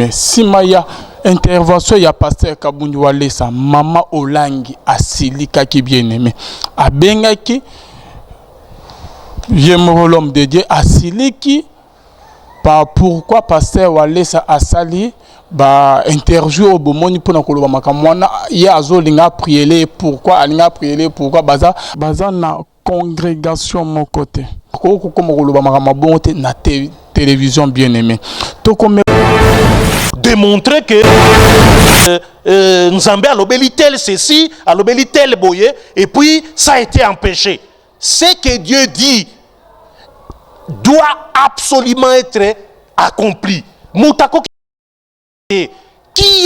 bien-aimé. Simaya intervention ya pasteur Kabundi Walesa, Mama Olangi asilika ki bien-aimé. Abengaki l'homme de Dieu asiliki par pourquoi pasteur Walesa asali ba interview au bomoni pour nakoloba makamwana ya azolinga prier pourquoi alinga prier pourquoi baza na congrégation mon côté ko comme koloba makamabonte na télévision bien-aimé to comme démontrer que Nzambe a l'obéli tel ceci, a l'obéli tel boye, et puis ça a été empêché. Ce que Dieu dit doit absolument être accompli. Moutako qui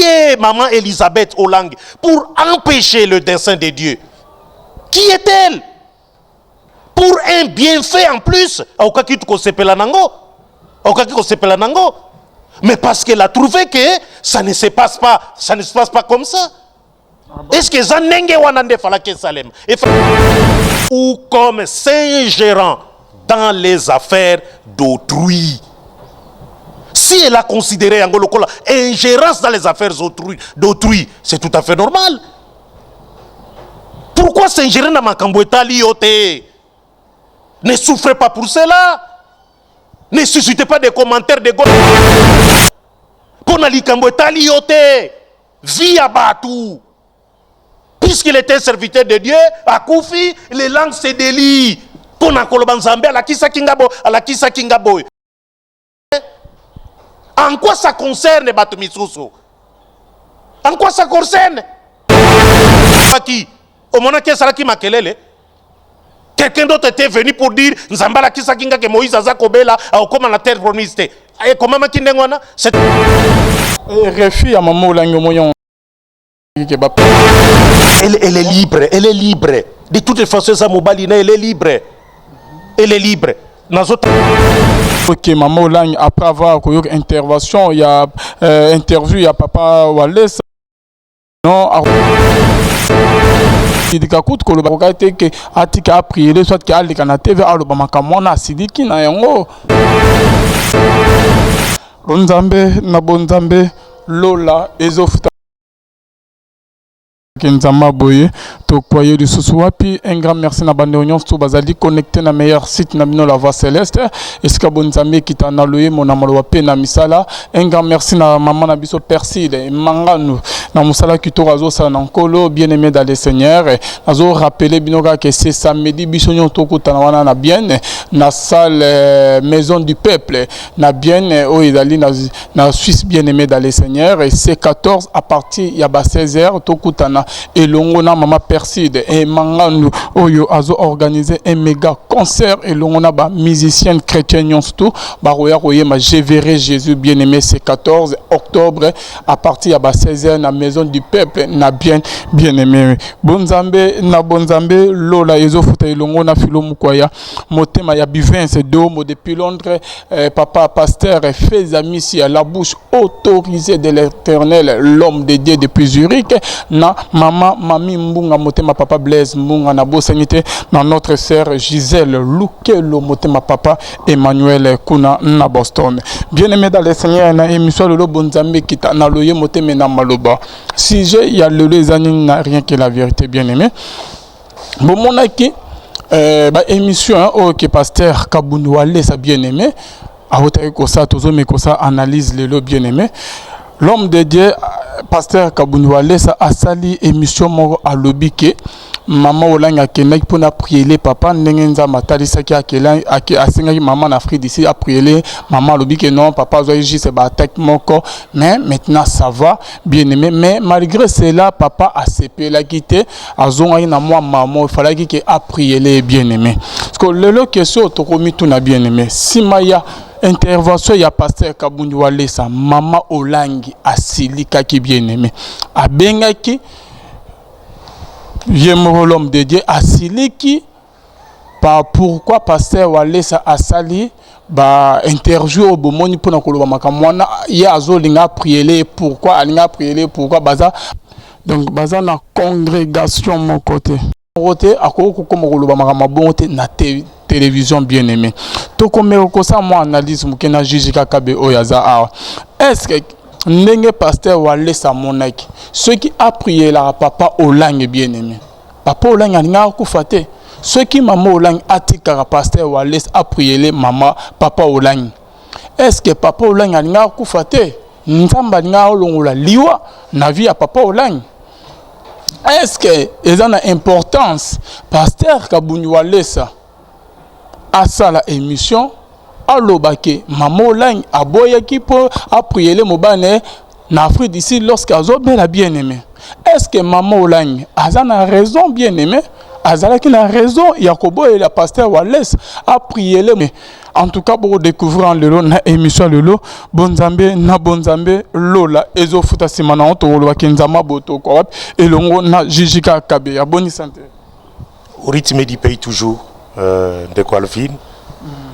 est maman Elisabeth Olang pour empêcher le dessein de Dieu? Qui est-elle? Pour un bienfait en plus. Mais parce qu'elle a trouvé que ça ne se passe pas comme ça. Est-ce que Zanenge Wanande Falake Salem ou comme saint-gérant dans les affaires d'autrui? Si elle a considéré Angolokola ingérence dans les affaires d'autrui, c'est tout à fait normal. Pourquoi s'ingérer dans Makamboueta Liote? Ne souffrez pas pour cela. Ne suscitez pas des commentaires de gauche. Pour Nalikamboueta Liote, via Batou. Puisqu'il était serviteur de Dieu, à Koufi, les langues se délient. Pour Nakolobanzambe, à la Kisa Kingabo. En quoi ça concerne Batumisusu? En quoi ça concerne? Qui? Au moment que Saraki Makelele, quelqu'un d'autre était venu pour dire Nzambala Kisa Kinga que Moïse Azakobela a comme la terre promise. Et comment Makindengwana? C'est. Refi à Maman Olangi Moyon. Elle est libre, elle est libre. De toutes façons, ça Mobalina, elle est libre. Elle est libre. Ok, Maman Olangi, après avoir eu une intervention, il y a interview, il y a Papa Walesa. Non, il dit que Atika a prié, soit qu'il a dit que TV a le Sidiki na yango. Bonzambe, na bonzambe, Lola, Ezofuta. Kenzama Boye, Tokwaye du Sousouapi, un grand merci na bande union tout bazali connecté na meilleur site na bino la voix céleste. Eska bonzambe qui t'a naloé mon amalo pe na misala. Un grand merci na maman na biso Perside, Manganu, na musala kito razo sa na nkolo bien aimé dans le Seigneur. Azo rappeler binoga que c'est samedi bisonyo tokuta na wana na bien na salle maison du peuple na bien o idali na Suisse bien aimé dans le Seigneur et c'est 14 à partir ya ba 16h tokuta na et l'ongona Mama Perside et Manganu Oyo azo organisé un méga concert et l'ongona ba musicienne chrétienne surtout ba roya ma je verrai Jésus bien aimé c'est 14 octobre à partir à 16h na maison du peuple na bien aimé bonzambe na bonzambe lola ezo futa l'ongona filo mukwaya motema ya bivence domo depuis Londres papa pasteur fait amis ici à la bouche autorisée de l'Éternel l'homme de Dieu depuis Zurich na Maman, Mami Mbunga Motema Papa Blaise Mbunga na Bosanité, na notre sœur Gisèle Lukelo Motema Papa Emmanuel Kuna na Boston. Bien-aimé dans le Seigneur, na émission Lolo Bonzambe qui t'a na loye Motema na Maloba. Si il y a les années n'a rien que la vérité, bien-aimé. Bon, mon aki, émission, ok, pasteur Kabundi Walesa bien-aimé. A hôtel Kosa, Tozome Kosa analyse le bien-aimé. L'homme de Dieu, pasteur Kabundi Walesa, a sali émission moro à l'obike. Maman Olanga Kenek pour prier les papas, Nengenza Matalisa qui a asenga maman en Afrique d'ici a prier les maman l'obike non, papa Zoïji c'est attaque mon corps, mais maintenant ça va, bien aimé. Mais malgré cela, papa a sepé la quitté, a zonga na moi maman, il fallait qu'il a prié les bien aimé. Parce que le question autoromi tout n'a bien aimé. Si Maya intervention ya pasteur Kabundi Walesa, Mama Olangi asilika ki bien aimé. A bengaki l'homme de Dieu asiliki par pourquoi pasteur Walesa asali ba interview au bomoni pour nakoloba makamwana ya azolinga prier pourquoi alinga prier pourquoi baza donc baza na congrégation mon côté à quoi comme koloba makamabonte na télévision bien aimé to comme ko ça moi analyse mukena juge kakabe oyaza est-ce que ndenge pasteur Walesa monaki ceux qui a prié la papa Olang bien-aimé papa Olang alinga kufa te ceux qui maman Olang atikaka pasteur Walesa a prié les maman papa Olang est-ce que papa Olang alinga kufa te nzamba alinga olongola liwa na vie ya papa Olang est-ce que ils ont une importance pasteur Kabuni Walesa a ça la émission alobake maman Olang aboyaki pour appuyer les mobane na Afrique d'ici lorsqu'azo bela bien-aimé est-ce que maman Olang a raison bien-aimé azalaki na raison Yakobo et la pasteur Walesa a prié les en tout cas pour découvrir le na émission lelo bonzambe na bonzambe lola ezo futa simana on to lobaki nzama boto ko et longo na jijika kabe ya boni santé au rythme du pays toujours de Qualvin.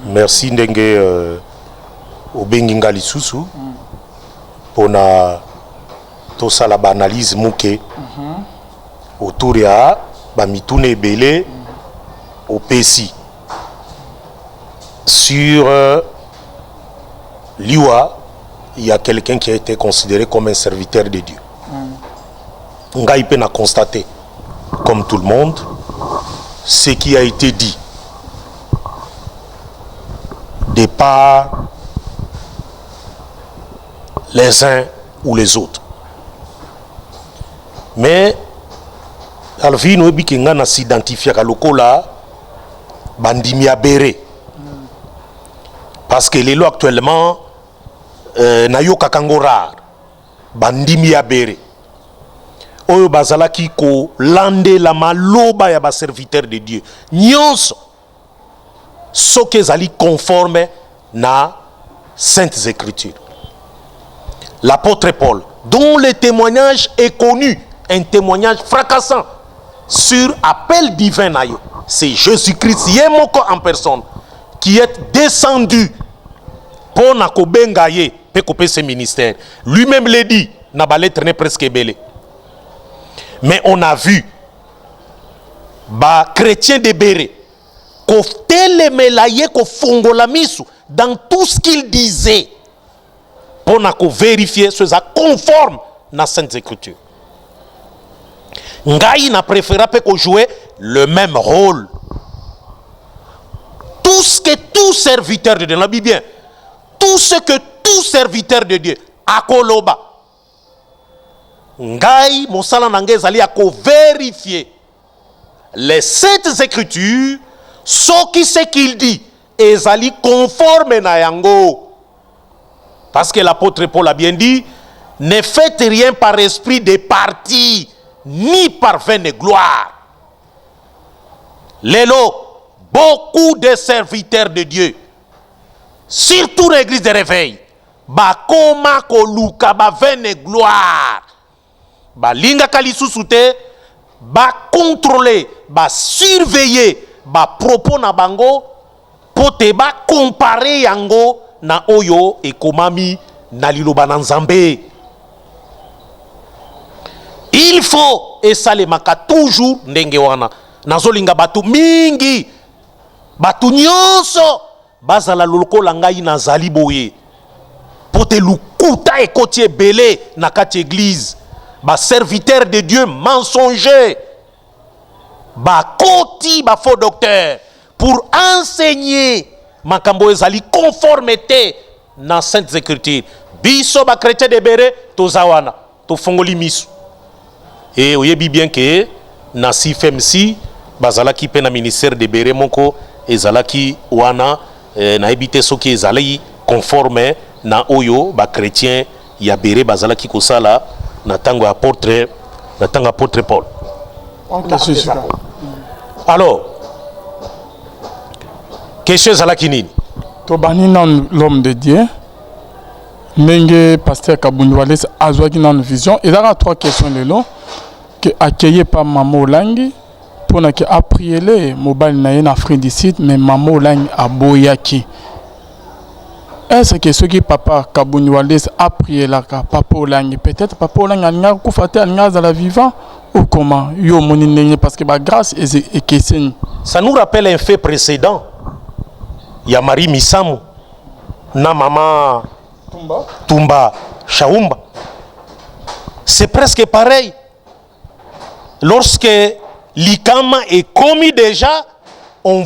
Merci ndenge obengi ngali susu pona tosala ba analyse muke autour ya ba mitune ebele au PC sur Liwa. Il y a quelqu'un qui a été considéré comme un serviteur de Dieu. Ngai pe na constaté comme tout le monde ce qui a été dit de par les uns ou les autres. Mais Alvin obi kinga na s'identifier à lokola bandimi abere parce que les lois actuellement na yoka kangora bandimi abere oyo bazalaki ko lande la maloba ya ba serviteur de Dieu nyonso soki ezali conforme na Saintes Écritures. L'apôtre Paul, dont le témoignage est connu, un témoignage fracassant sur appel divin, c'est Jésus-Christ Yemoko en personne qui est descendu pour Nakobengaye pe ce ministère. Lui-même l'a dit, n'a pas lettre presque belé. Mais on a vu ba chrétien de Béré dans tout ce qu'il disait pour vérifier ce soit conforme à Sainte Écriture. Ngai n'a préféré jouer le même rôle. Tout ce que tout serviteur de Dieu, la Bible bien, tout ce que tout serviteur de Dieu a koloba. Ngai mosala nangé zali a vérifier les Saintes Écritures. Ce qu'il dit ezali conforme na yango. Parce que l'apôtre Paul a bien dit, ne faites rien par esprit de parti, ni par vaine gloire. Lélo, beaucoup de serviteurs de Dieu, surtout l'église de réveil, bakoma koluka ba vaine gloire. Ba linga kalisusuté, ba contrôler, ba surveiller ba propos na bango pote ba comparer yango na oyo ekomami na liloba na Nzambe. Il faut esalemaka toujours ndenge wana nazolinga batu mingi batu nyonso bazala lokola ngai nazali boye pote lukuta ekoti ebele na kati église ba serviteur de Dieu mensonger ba koti ba faux docteur pour enseigner makambo ezali conformité na Saintes Écritures. Biso ba chrétien de Béré tozawana to fongoli misu et oyebi bien que na CFMC bazalaki pe na ministère de Béré moko ezalaki wana na ebité soki ezali conforme na oyo ba chrétien ya Béré bazalaki kosala na tango apôtre Paul. Alors, question ezalaki nini? Tobani nan l'homme de Dieu. Ndenge pasteur Kabuni Walesa azwaki nan vision. Il y a trois questions lelo que accueilli par Maman Olangi pour na que a prié les mobile na en Afrique du Sud mais Maman Olangi a boyaki. Est-ce que ce qui papa Kabuni Walesa a prié là papa Olangi peut-être papa Olangi a n'a kufate a n'a la vivant ou comment yo moni parce que ba grâce et question. Ça nous rappelle un fait précédent. Il y a Marie Missamu na maman Tumba Shaumba. C'est presque pareil. Lorsque l'Ikama est commis déjà, on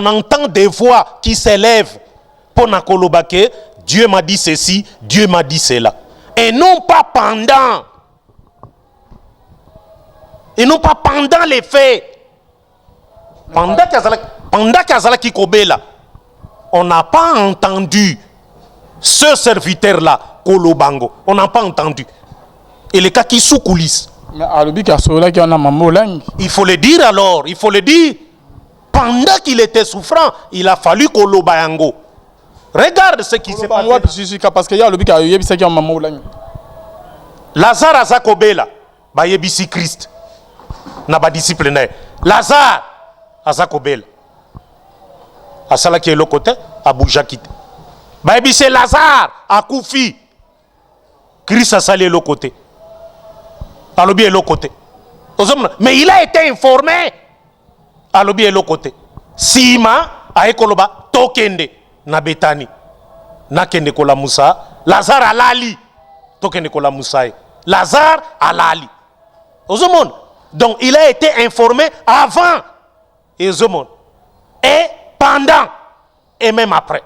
entend des voix qui s'élèvent pour Nakolobake. Dieu m'a dit ceci, Dieu m'a dit cela. Et non pas pendant. Et non pas pendant les faits. Pendant Kazala Kikobela, on n'a pas entendu ce serviteur-là, Kolobango. On n'a pas entendu. Et les cas qui sous coulisses. Il faut le dire alors, il faut le dire. Pendant qu'il était souffrant, il a fallu Kolobango. Regarde ce qui s'est passé. Parce qu'il y a le qui a maman Lazare Azakobela, Bayebisi Christ. N'a pas discipliné. Lazare Azakobela. Asala qui est le côté, Abuja quitte. Bayebisi Lazare Akoufi. Christ a salé le côté. Alobi est le côté. Mais il a été informé. Alobi est le côté. Sima Aekoloba Tokende. Na Betani. Na Kende Kola Moussa. Lazare Alali. Tokende Kola Moussa. Lazare Alali. Ozomon. Donc il a été informé avant. Et Ozomon. Et pendant. Et même après.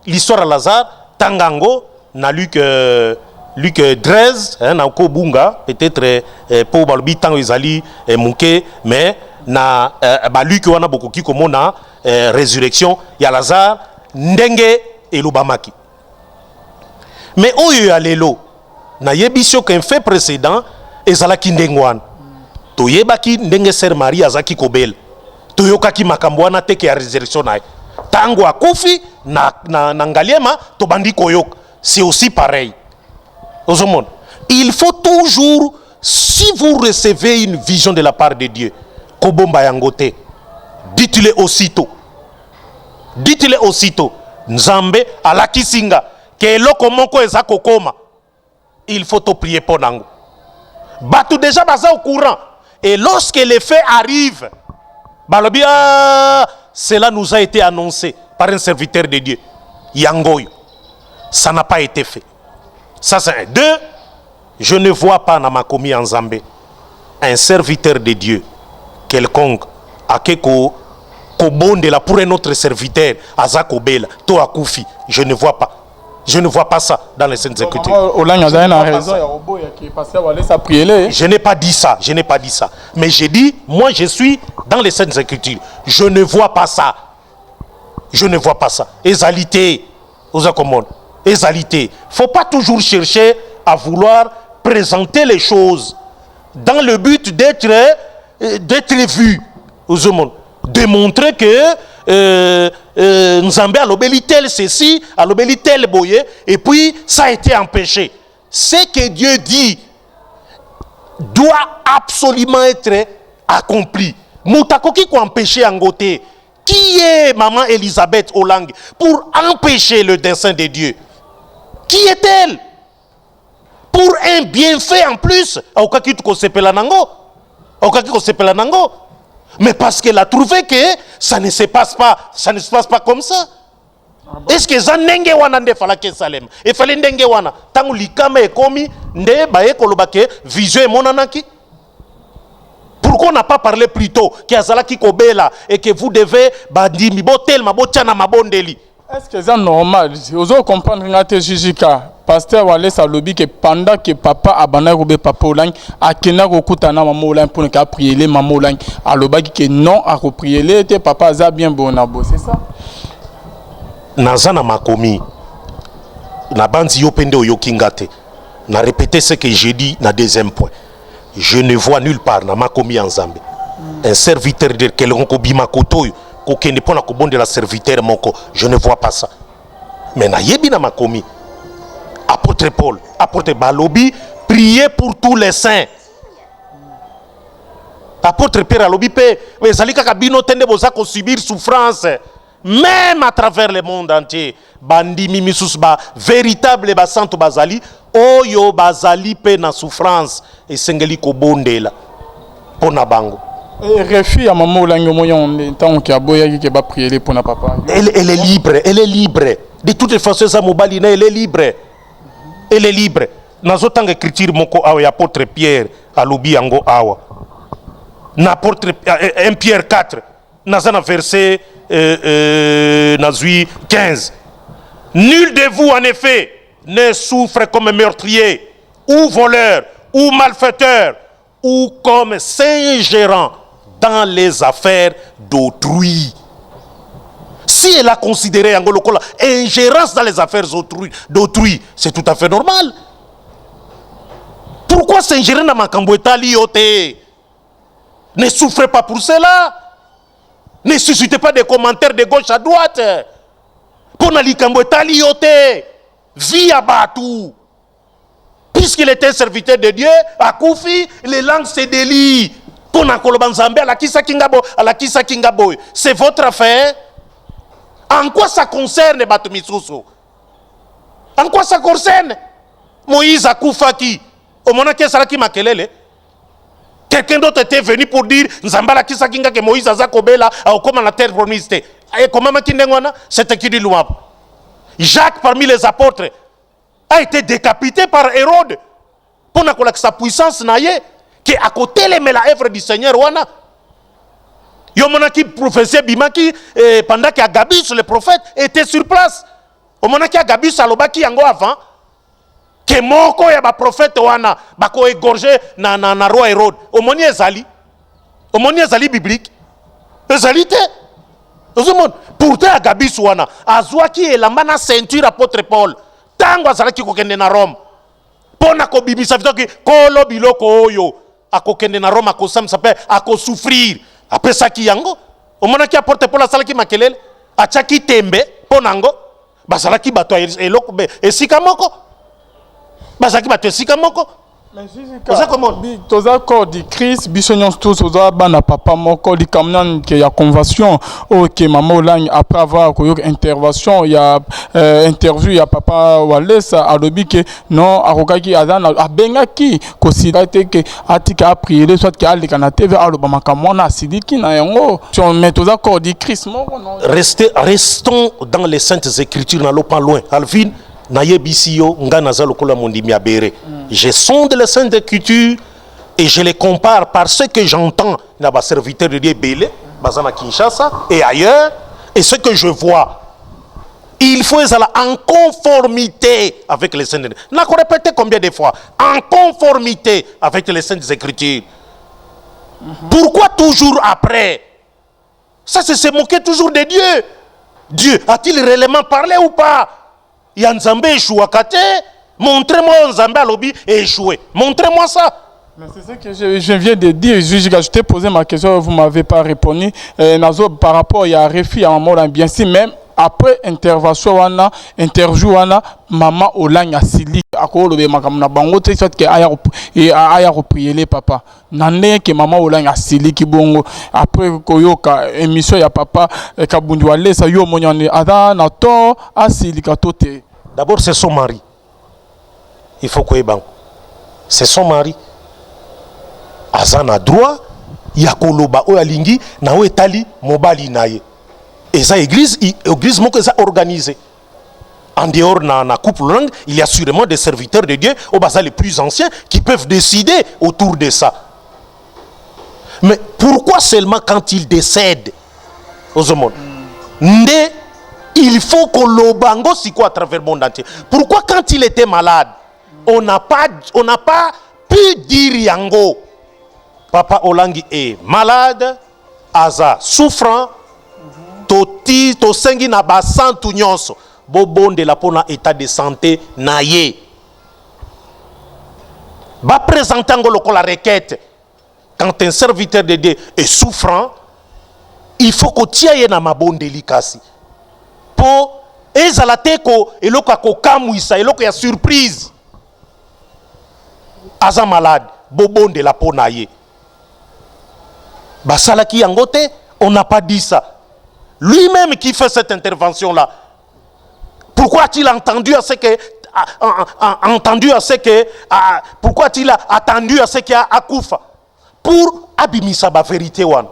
L'histoire à Lazare, Tangango, n'a lu que. Luc 13, na Kobunga, peut-être pour Balbi Tango Izali Mouké, mais na Luc wana beaucoup qui comme na résurrection, il y a Lazare, Ndenge et Lubamaki. Mais où il y a l'élo, na yebisio qu'un fait précédent, ezalaki Ndengwan. To yebaki Ndenge Sœur Marie azaki Kobel. To yokaki makambwana teke ya résurrection na. Tango akufi na ngaliema to bandi koyok. C'est aussi pareil. Il faut toujours, si vous recevez une vision de la part de Dieu, Kobomba Yangote, dites-le aussitôt. Dites-le aussitôt. Nzambe alakisinga ke loko moko ezako koma. Il faut te prier pour nango. Batu déjà baza au courant. Et lorsque les faits arrivent, balobia, cela nous a été annoncé par un serviteur de Dieu. Yangoyo. Ça n'a pas été fait. Ça c'est un. Deux, je ne vois pas dans ma commis en Zambé un serviteur de Dieu quelconque à Keko Kobonde là pour un autre serviteur Azakobela to Akoufi. Je ne vois pas. Je ne vois pas ça dans les Saintes Écritures. Je n'ai pas dit ça. Je n'ai pas dit ça. Mais j'ai dit, moi je suis dans les Saintes Écritures. Je ne vois pas ça. Je ne vois pas ça. Ésalité. Aux accommode. Ésalité. Il ne faut pas toujours chercher à vouloir présenter les choses dans le but d'être vu aux hommes. De montrer que Nzambe a l'obéli tel ceci, a l'obéli tel boye, et puis ça a été empêché. Ce que Dieu dit doit absolument être accompli. Moutakoki ko empêcher Angote. Qui est maman Elisabeth Olang pour empêcher le dessein de Dieu? Qui est-elle? Pour un bienfait en plus. Mais parce qu'elle a trouvé que ça ne se passe pas comme ça. Est-ce que ça n'enge wana nde fala ke Salem? Et fallait ndenge wana. Tangu likama e komi nde baye kolobake vision e monanaki. Pourquoi on n'a pas parlé plus tôt qu'Azala qui kobela et que vous devez bandi mi botel ma botiana ma bondeli? Est-ce que c'est normal? Vous avez compris que Jijika, pasteur Wallace a lobby que pendant que papa a banné papa Olang, a kena kokutana maman Olang pour ne pas prier les maman Olang, a lobby que non à prier les papa a bien bon abo, c'est ça? Nazana makomi, na bandi yopende oyokingate, na répété ce que j'ai dit na deuxième point. Je ne vois nulle part na makomi en Zambie un serviteur de quelqu'un ko bima kotoyo. De la serviteur moko, je ne vois pas ça. Mais na yebi na makomi. Apôtre Paul, apôtre Balobi, priez pour tous les saints. Apôtre Pierre Alobi pe, mais zalika kabino tende bozako subir souffrance, même à travers le monde entier. Bandi mimisus ba véritable ba santo bazali, oyo bazali pe na souffrance et sengeli ko bondela pona bango. Et refus à maman Olang moyen tant qu'il a boya qui va prier pour na papa. Elle est libre, elle est libre. De toutes les façons ça mobaline elle est libre. Elle est libre. Nazotang écriture moko awa apôtre Pierre alobi yango awa. N'apôtre 1 Pierre 4. Nazana verset 15. Nul de vous en effet ne souffre comme meurtrier ou voleur ou malfaiteur ou comme s'ingérant dans les affaires d'autrui. Si elle a considéré Angolokola ingérence dans les affaires d'autrui, c'est tout à fait normal. Pourquoi s'ingérer dans makambo etali yote? Ne souffrez pas pour cela. Ne suscitez pas des commentaires de gauche à droite. Pour nalikambo etali yote, vie à Batou. Puisqu'il était un serviteur de Dieu, à Koufi, les langues se délient. Pour Nakolobanzambe, à la Kisa Kingabo, c'est votre affaire. En quoi ça concerne Batumisusu? En quoi ça concerne Moïse Akoufaki? Au moment que Salaki Makelele, quelqu'un d'autre était venu pour dire Nzambala Kisakinga que Moïse Azakobela a comme la terre promise. Et comment Makindengwana? C'était qui dit Louab. Jacques, parmi les apôtres, a été décapité par Hérode. Pour que sa puissance n'aille, qui à côté les la œuvre du Seigneur Wana. Yomona qui prophétisait Bimaki pendant qu'Agabus le prophète était sur place. Au moment qu'Agabus alobaki yango avant que moko ya ba prophète wana bako égorger na roi Hérode. Au moment ezali biblique. Ezali te. Pourtant Agabus wana azwaki elamba na ceinture apôtre Paul. Tango azalaki kokende na Rome. Pona ko bibisa vitoki kolo biloko oyo akokende na Rome akosam s'appelle akosouffrir. Après ça qui yango au moment qui apporte pour la salle qui makelele achaki tembe ponango basalaki bato eloko be esika moko basalaki bato esika moko. Toza corps du Christ bisognos tous oza bana papa moko di kamnan que ya convention OK maman Olang après avoir koyo intervention ya interview ya papa Walesa alobi que non akokaki azana abengaki kosidate que atika a prier soit que alika na TV aloba makamona sidiki na yango mais toza corps du Christ moko non. Restons dans les saintes écritures n'allons pas loin. Alvin je sonde les saintes écritures et je les compare par ce que j'entends dans les serviteurs de Dieu Bélé, Bazana Kinshasa et ailleurs, et ce que je vois. Il faut être en conformité avec les saintes écritures. N'a qu'on répété combien de fois? En conformité avec les saintes écritures. Pourquoi toujours après? Ça c'est se moquer toujours de Dieu. Dieu a-t-il réellement parlé ou pas? Yanzambe échouakate, montrez-moi Nzambe à lobby et échoué. Montrez-moi ça. Mais c'est ce que je viens de dire. Je t'ai posé ma question, vous ne m'avez pas répondu. Nazo, par rapport à Refi, à Maman bien si même après intervention, interview, maman Olang a sili, à quoi le makamna bango, c'est que aya reprier les papa. Nande que maman Olang a sili qui bongo après koyoka émission ya papa kabunduale sa yo monyane ada na to a sili katote. D'abord c'est son mari. Il faut que c'est son mari. Azana droit ya koloba o alingi na o etali mobali naye. Et ça église moko ça organisé. En dehors na couple langue, il y a sûrement des serviteurs de Dieu au bazar les plus anciens qui peuvent décider autour de ça. Mais pourquoi seulement quand il décède aux hommes? Il faut qu'on l'obango si quoi à travers le monde entier. Pourquoi quand il était malade, on n'a pas pu dire yango? Papa Olangi est malade, aza souffrant, to sengi na basantu nyonso, bobonde la pona état de santé naye. Ba présentant la requête. Quand un serviteur de Dieu est souffrant, il faut que tu ailles dans ma bonne délicatie. Pour ezalateko eloko ko kamwisa eloko ya surprise. Aza malade, bobonde la pona ye. Basalaki yangote, on n'a pas dit ça. Lui-même qui fait cette intervention-là, pourquoi a-t-il entendu à ce que pourquoi a-t-il attendu à ce qu'il y a Akoufa pour abimisa ba vérité wan?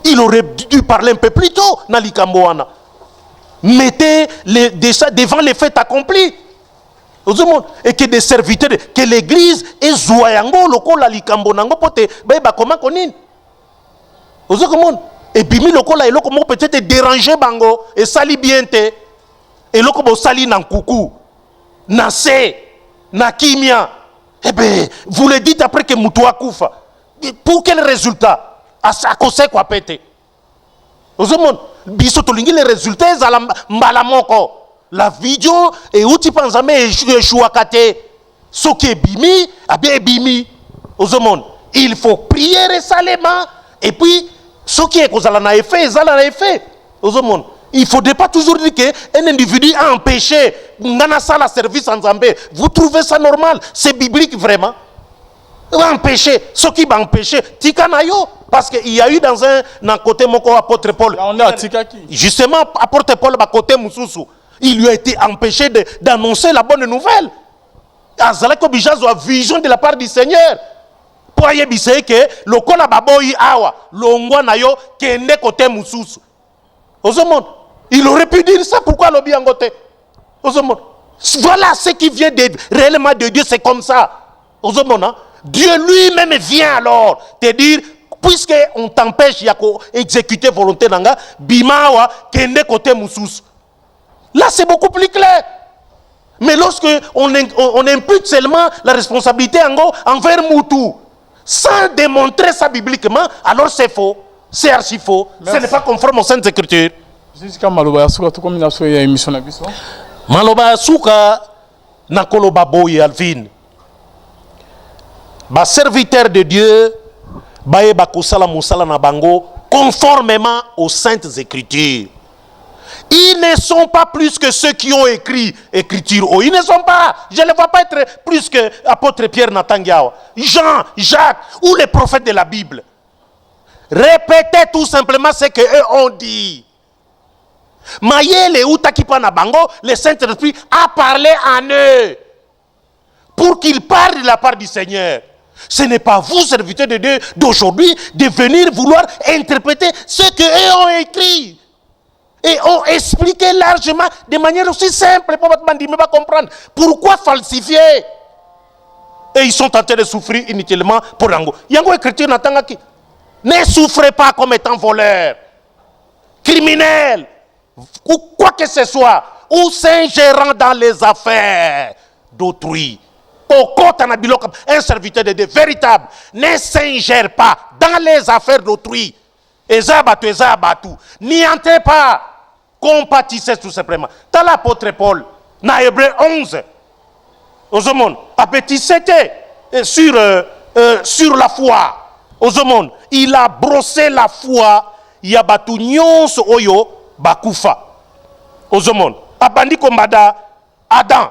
Il aurait dû parler un peu plus tôt Nalikambo wana. Mettez déjà devant les faits accomplis. Et que des serviteurs, que l'église est zoyango, lokola likambo nango pote, ba comment konin. Et bimi lokola eloko mo peut-être déranger bango et sali bien te. Et loko bo sali nan kuku, na se, na kimia. Eh ben, vous le dites après que Moutoua koufa. Pour quel résultat? À cause quoi pété? Biso tolingi les résultats à mbalamoko. La vidéo et où tu penses à me ce qui est bimi, abé bimi. Il faut prier récemment et puis ce qui est cause à la effet, ça l'a effet. Il ne faudrait pas toujours dire qu'un individu a empêché nana sala service en Zambé. Vous trouvez ça normal? C'est biblique vraiment? Empêcher, ce qui va empêcher, Tikanayo. Parce qu'il y a eu dans un côté mon apôtre Paul. Justement, apôtre Paul, côté Moussoussou. Il lui a été empêché d'annoncer la bonne nouvelle. Azalako Bijazo a vision de la part du Seigneur. Pour y dire que le kola baboyi awa, l'ongwa nayo kende côté Moussoussou. Il aurait pu dire ça, pourquoi l'obi en côté? Voilà ce qui vient réellement de Dieu, c'est comme ça. Dieu lui-même vient alors te dire, puisque on t'empêche d'exécuter volonté nanga, bimawa kende côté Moussoussou. Là, c'est beaucoup plus clair. Mais lorsque on impute seulement la responsabilité envers Moutou, sans démontrer ça bibliquement, alors c'est faux. C'est archi faux. Merci. Ce n'est pas conforme aux Saintes Écritures. Jusqu'à Maloba Yasuka, tout comme il a souhaité émission na biso. Maloba Yasuka, nakoloba boy Alvin. Ba serviteur de Dieu, baye bakosala musala na bango, conformément aux Saintes Écritures. Ils ne sont pas plus que ceux qui ont écrit écriture. Oh, ils ne sont pas. Je ne les vois pas être plus que apôtre Pierre Natangiawa, Jean, Jacques ou les prophètes de la Bible. Répétez tout simplement ce qu'eux ont dit. Mayele ou Takipana Bango, le Saint-Esprit a parlé en eux pour qu'ils parlent de la part du Seigneur. Ce n'est pas vous, serviteurs de Dieu d'aujourd'hui, de venir vouloir interpréter ce qu'eux ont écrit. Et ont expliqué largement, de manière aussi simple, pour votre ne pas comprendre. Pourquoi falsifier? Et ils sont en train de souffrir inutilement pour Yango. Yango est chrétien, ne souffrez pas comme étant voleur, criminel, ou quoi que ce soit, ou s'ingérant dans les affaires d'autrui. Un serviteur de Dieu véritable ne s'ingère pas dans les affaires d'autrui. N'y entrez pas. Compatissez tout simplement. Dans l'apôtre Paul, dans Hébreux 11, sur la foi. Il a brossé la foi. Yabatu nyonso oyo bakufa. Abandi komada Adam.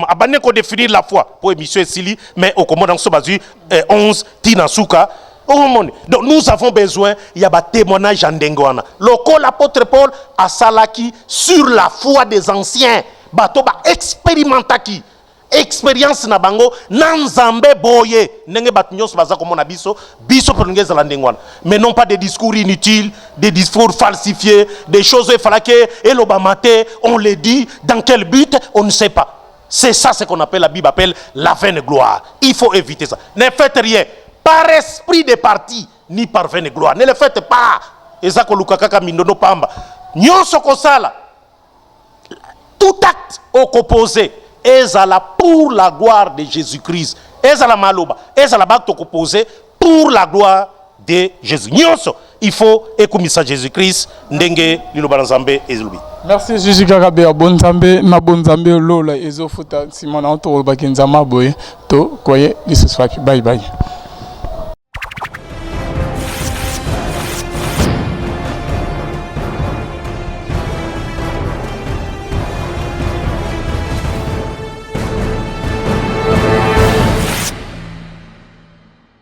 Abandi ko définir la foi. Pour émission Sili, mais au commandant Sobazu 11 Tinasuka. Donc nous avons besoin, il y a un témoignage en Dengoana. L'apôtre Paul a salaki sur la foi des anciens. Batoba expérimentaki. Expérience na bango nanzambe boye. Nenge batnyos baza comme on a biso prolongez la Dengoana. Mais non pas des discours inutiles, des discours falsifiés, des choses falaké et l'obamate, on les dit, dans quel but, on ne sait pas. C'est ça ce qu'on appelle, la Bible appelle la vaine gloire. Il faut éviter ça. Ne faites rien. Par esprit de parti, ni par vaine gloire. Ne le faites pas. Ezako lukakaka mindono pamba. Nyonso kosala. Tout acte au opposé. Ezala pour la gloire de Jésus-Christ. Ezala maloba. Ezala bakto opposé pour la gloire de Jésus. Nyonso. Il faut écouter Jésus-Christ. Ndenge lilobanzambe ezubi. Merci Jésus Kakabe Bonzambe na Bonzambe lola ezofuta simana to bakenzama boye to koye this is bye bye.